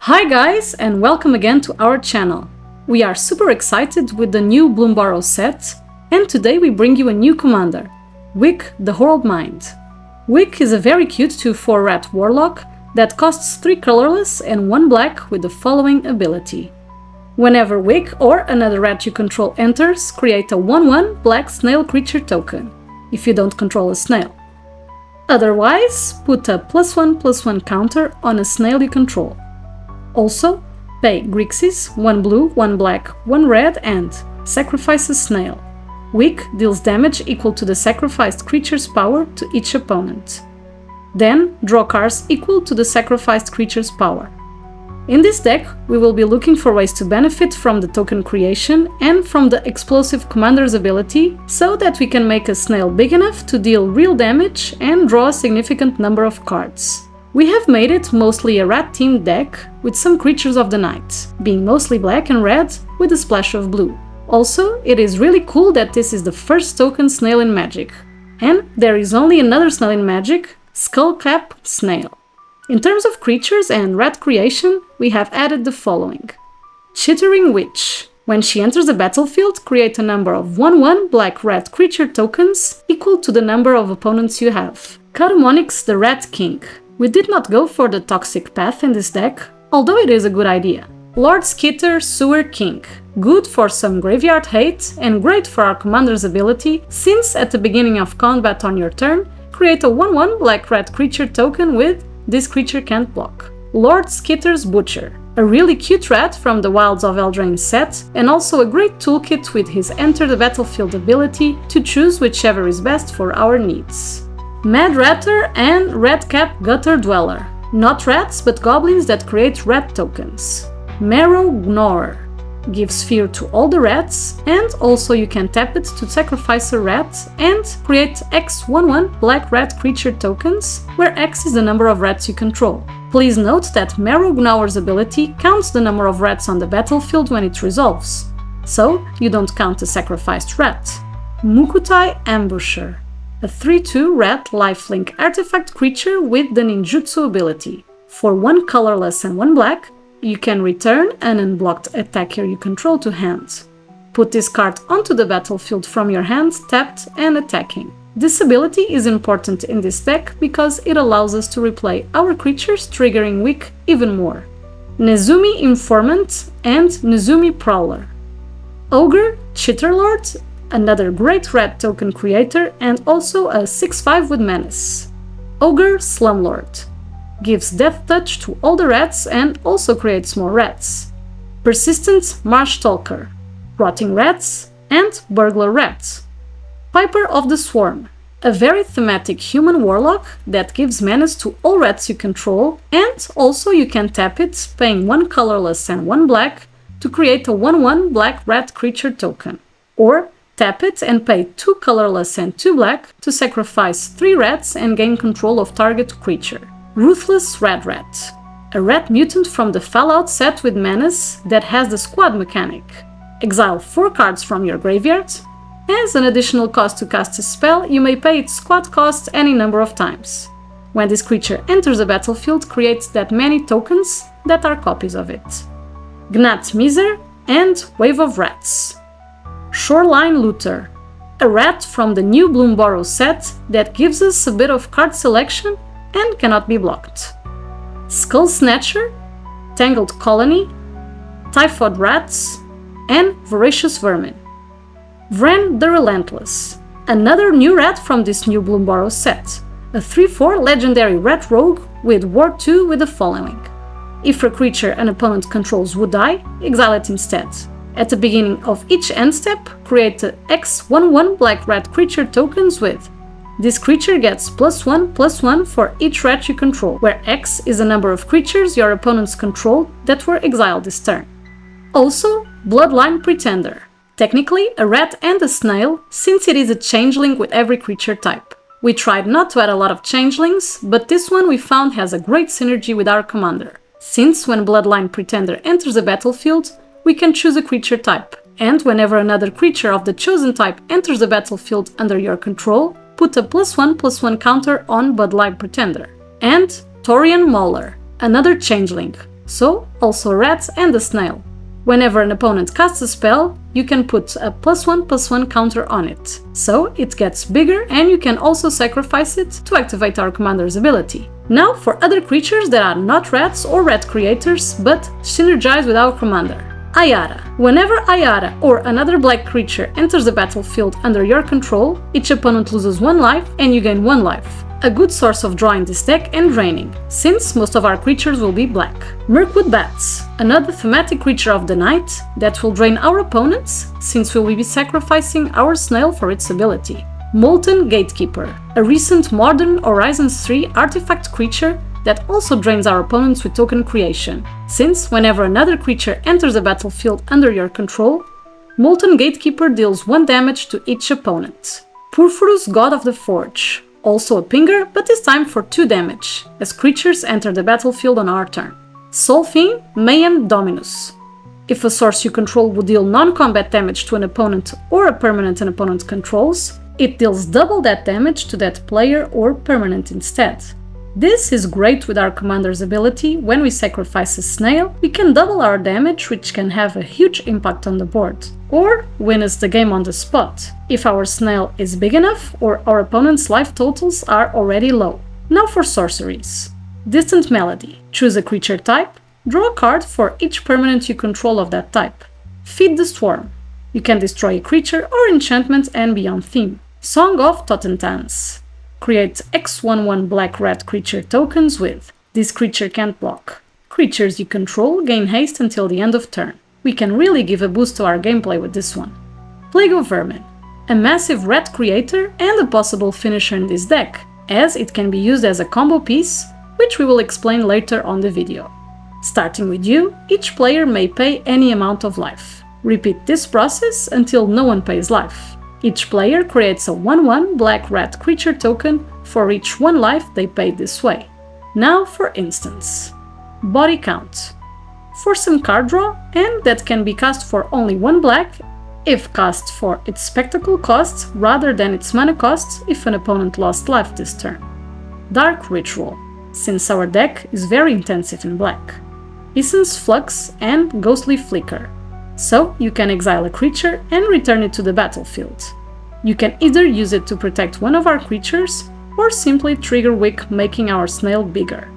Hi guys, and welcome again to our channel. We are super excited with the new Bloomburrow set, and today we bring you a new commander, Wick the Whorled Mind. Wick is a very cute 2/4 rat warlock that costs 3 colorless and 1 black with the following ability. Whenever Wick or another rat you control enters, create a 1/1 black snail creature token, if you don't control a snail. Otherwise, put a +1/+1 counter on a snail you control. Also, pay Grixis, 1 blue, 1 black, 1 red and sacrifice a snail. Wick deals damage equal to the sacrificed creature's power to each opponent. Then, draw cards equal to the sacrificed creature's power. In this deck, we will be looking for ways to benefit from the token creation and from the explosive commander's ability, so that we can make a snail big enough to deal real damage and draw a significant number of cards. We have made it mostly a rat-themed deck with some creatures of the night, being mostly black and red with a splash of blue. Also, it is really cool that this is the first token snail in Magic. And there is only another snail in Magic, Skullcap Snail. In terms of creatures and rat creation, we have added the following. Chittering Witch. When she enters the battlefield, create a number of 1/1 black rat creature tokens equal to the number of opponents you have. Catamonix the Rat King. We did not go for the toxic path in this deck, although it is a good idea. Lord Skitter Sewer King. Good for some graveyard hate and great for our commander's ability, since at the beginning of combat on your turn, create a 1/1 black rat creature token with "This creature can't block." Lord Skitter's Butcher. A really cute rat from the Wilds of Eldraine set, and also a great toolkit with his Enter the Battlefield ability to choose whichever is best for our needs. Mad Ratter and Redcap Gutter Dweller. Not rats, but goblins that create rat tokens. Marrow Gnawer. Gives fear to all the rats, and also you can tap it to sacrifice a rat and create X 1/1 black rat creature tokens, where X is the number of rats you control. Please note that Marrow Gnawer's ability counts the number of rats on the battlefield when it resolves, so you don't count the sacrificed rat. Mukutai Ambusher. A 3/2 rat lifelink artifact creature with the ninjutsu ability. For 1 colorless and 1 black, you can return an unblocked attacker you control to hand. Put this card onto the battlefield from your hand, tapped and attacking. This ability is important in this deck because it allows us to replay our creatures, triggering Wick even more. Nezumi Informant and Nezumi Prowler. Ogre Chitterlord. Another great rat token creator and also a 6/5 with Menace. Ogre Slumlord. Gives Death Touch to all the rats and also creates more rats. Persistent Marsh Stalker. Rotting Rats and Burglar Rats. Piper of the Swarm. A very thematic human warlock that gives menace to all rats you control, and also you can tap it, paying 1 colorless and 1 black to create a 1/1 black rat creature token. Or tap it and pay 2 colorless and 2 black to sacrifice 3 rats and gain control of target creature. Ruthless Red Rat. A rat mutant from the Fallout set with Menace that has the squad mechanic. Exile 4 cards from your graveyard. As an additional cost to cast a spell, you may pay its squad cost any number of times. When this creature enters the battlefield, creates that many tokens that are copies of it. Gnat Miser and Wave of Rats. Shoreline Looter. A rat from the new Bloomburrow set that gives us a bit of card selection and cannot be blocked. Skull Snatcher, Tangled Colony, Typhoid Rats, and Voracious Vermin. Vren the Relentless. Another new rat from this new Bloomburrow set. A 3/4 legendary rat rogue with Ward 2 with the following. If a creature an opponent controls would die, exile it instead. At the beginning of each end step, create the X 1/1 black rat creature tokens with. This creature gets +1/+1 for each rat you control, where X is the number of creatures your opponents control that were exiled this turn. Also, Bloodline Pretender. Technically a rat and a snail, since it is a changeling with every creature type. We tried not to add a lot of changelings, but this one we found has a great synergy with our commander, since when Bloodline Pretender enters the battlefield, we can choose a creature type, and whenever another creature of the chosen type enters the battlefield under your control, put a +1/+1 counter on Bloodline Pretender. And Torian Mauler, another changeling. so also rats and a snail. Whenever an opponent casts a spell, you can put a +1/+1 counter on it, so it gets bigger and you can also sacrifice it to activate our commander's ability. Now for other creatures that are not rats or rat creators, but synergize with our commander. Ayara. Whenever Ayara or another black creature enters the battlefield under your control, each opponent loses 1 life and you gain 1 life. A good source of drawing this deck and draining, since most of our creatures will be black. Mirkwood Bats. Another thematic creature of the night that will drain our opponents, since we will be sacrificing our snail for its ability. Molten Gatekeeper. A recent Modern Horizons 3 artifact creature that also drains our opponents with token creation, since whenever another creature enters the battlefield under your control, Molten Gatekeeper deals 1 damage to each opponent. Purpurus God of the Forge. Also a pinger, but this time for 2 damage, as creatures enter the battlefield on our turn. Solfine Mayhem Dominus. If a source you control would deal non-combat damage to an opponent or a permanent an opponent controls, it deals double that damage to that player or permanent instead. This is great with our commander's ability. When we sacrifice a snail, we can double our damage, which can have a huge impact on the board, or win us the game on the spot, if our snail is big enough or our opponent's life totals are already low. Now for sorceries. Distant Melody. Choose a creature type, draw a card for each permanent you control of that type. Feed the Swarm. You can destroy a creature or enchantment and be on theme. Song of Totentans. Create X11 black rat creature tokens with this creature can't block. Creatures you control gain haste until the end of turn. We can really give a boost to our gameplay with this one. Plague of Vermin. A massive rat creator and a possible finisher in this deck, as it can be used as a combo piece, which we will explain later on the video. Starting with you, each player may pay any amount of life. Repeat this process until no one pays life. Each player creates a 1/1 black rat creature token for each 1 life they paid this way. Now for instance. Body Count. For some card draw, and that can be cast for only 1 black, if cast for its spectacle cost rather than its mana cost if an opponent lost life this turn. Dark Ritual, since our deck is very intensive in black. Essence Flux and Ghostly Flicker. So you can exile a creature and return it to the battlefield. You can either use it to protect one of our creatures, or simply trigger Wick, making our snail bigger.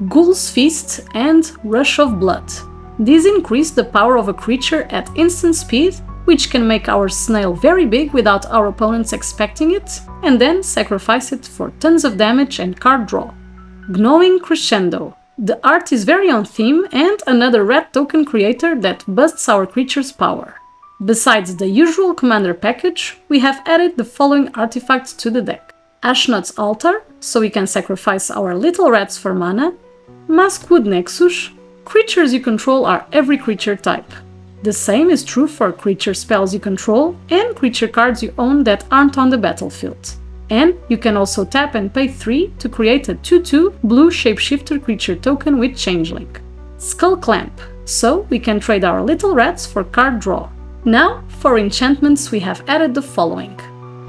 Ghoul's Feast and Rush of Blood. These increase the power of a creature at instant speed, which can make our snail very big without our opponents expecting it, and then sacrifice it for tons of damage and card draw. Gnawing Crescendo. The art is very on theme and another rat token creator that busts our creature's power. Besides the usual commander package, we have added the following artifacts to the deck. Ashnod's Altar, so we can sacrifice our little rats for mana. Maskwood Nexus. Creatures you control are every creature type. The same is true for creature spells you control and creature cards you own that aren't on the battlefield. And you can also tap and pay 3 to create a 2/2 blue shapeshifter creature token with Changeling. Skull Clamp, so we can trade our little rats for card draw. Now, for enchantments we have added the following.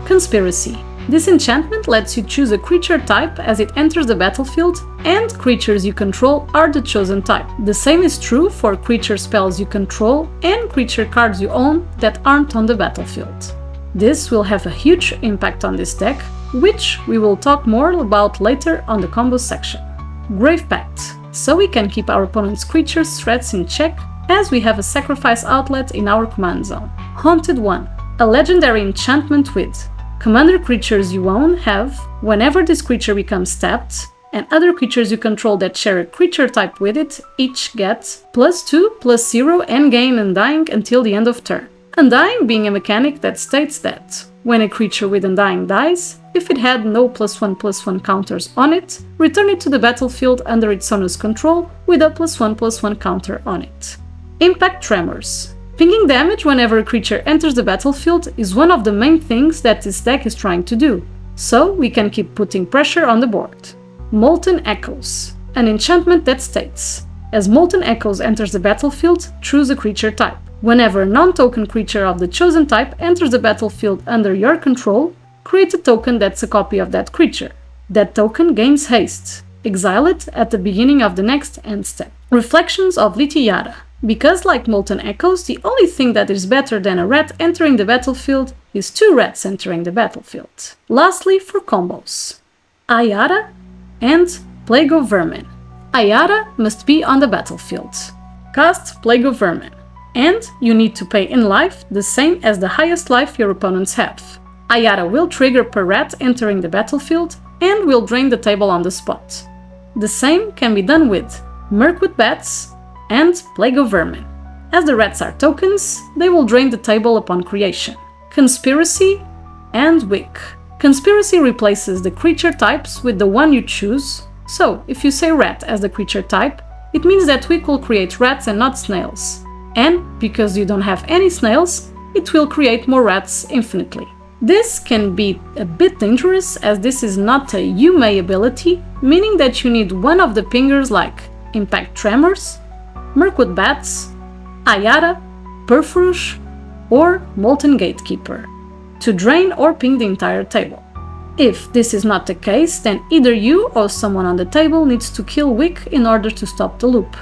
Conspiracy. This enchantment lets you choose a creature type as it enters the battlefield, and creatures you control are the chosen type. The same is true for creature spells you control and creature cards you own that aren't on the battlefield. This will have a huge impact on this deck, which we will talk more about later on the combo section. Grave Pact, so we can keep our opponent's creatures' threats in check as we have a sacrifice outlet in our command zone. Haunted One, a legendary enchantment with commander creatures you own have, whenever this creature becomes tapped, and other creatures you control that share a creature type with it each get +2/+0 and gain Undying until the end of turn. Undying being a mechanic that states that when a creature with Undying dies, if it had no +1/+1 counters on it, return it to the battlefield under its owner's control with a +1/+1 counter on it. Impact Tremors. Pinging damage whenever a creature enters the battlefield is one of the main things that this deck is trying to do, so we can keep putting pressure on the board. Molten Echoes, an enchantment that states, as Molten Echoes enters the battlefield, choose a creature type. Whenever a non-token creature of the chosen type enters the battlefield under your control, create a token that's a copy of that creature. That token gains haste. Exile it at the beginning of the next end step. Reflections of Litiara. Because like Molten Echoes, the only thing that is better than a rat entering the battlefield is 2 rats entering the battlefield. Lastly, for combos. Ayara and Plague of Vermin. Ayara must be on the battlefield. Cast Plague of Vermin. And you need to pay in life the same as the highest life your opponents have. Ayara will trigger per rat entering the battlefield and will drain the table on the spot. The same can be done with Mirkwood Bats and Plague of Vermin. As the rats are tokens, they will drain the table upon creation. Conspiracy and Wick. Conspiracy replaces the creature types with the one you choose, so if you say rat as the creature type, it means that Wick will create rats and not snails. And because you don't have any snails, it will create more rats infinitely. This can be a bit dangerous as this is not a you may ability, meaning that you need one of the pingers like Impact Tremors, Mirkwood Bats, Ayara, Perforush, or Molten Gatekeeper to drain or ping the entire table. If this is not the case, then either you or someone on the table needs to kill Wick in order to stop the loop.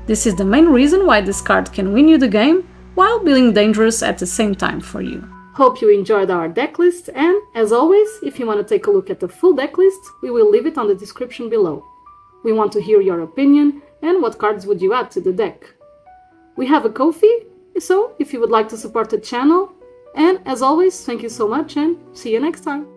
This is the main reason why this card can win you the game, while being dangerous at the same time for you. Hope you enjoyed our deck list, and as always, if you want to take a look at the full deck list, we will leave it on the description below. We want to hear your opinion and what cards would you add to the deck. We have a Ko-fi, so if you would like to support the channel, and as always, thank you so much and see you next time!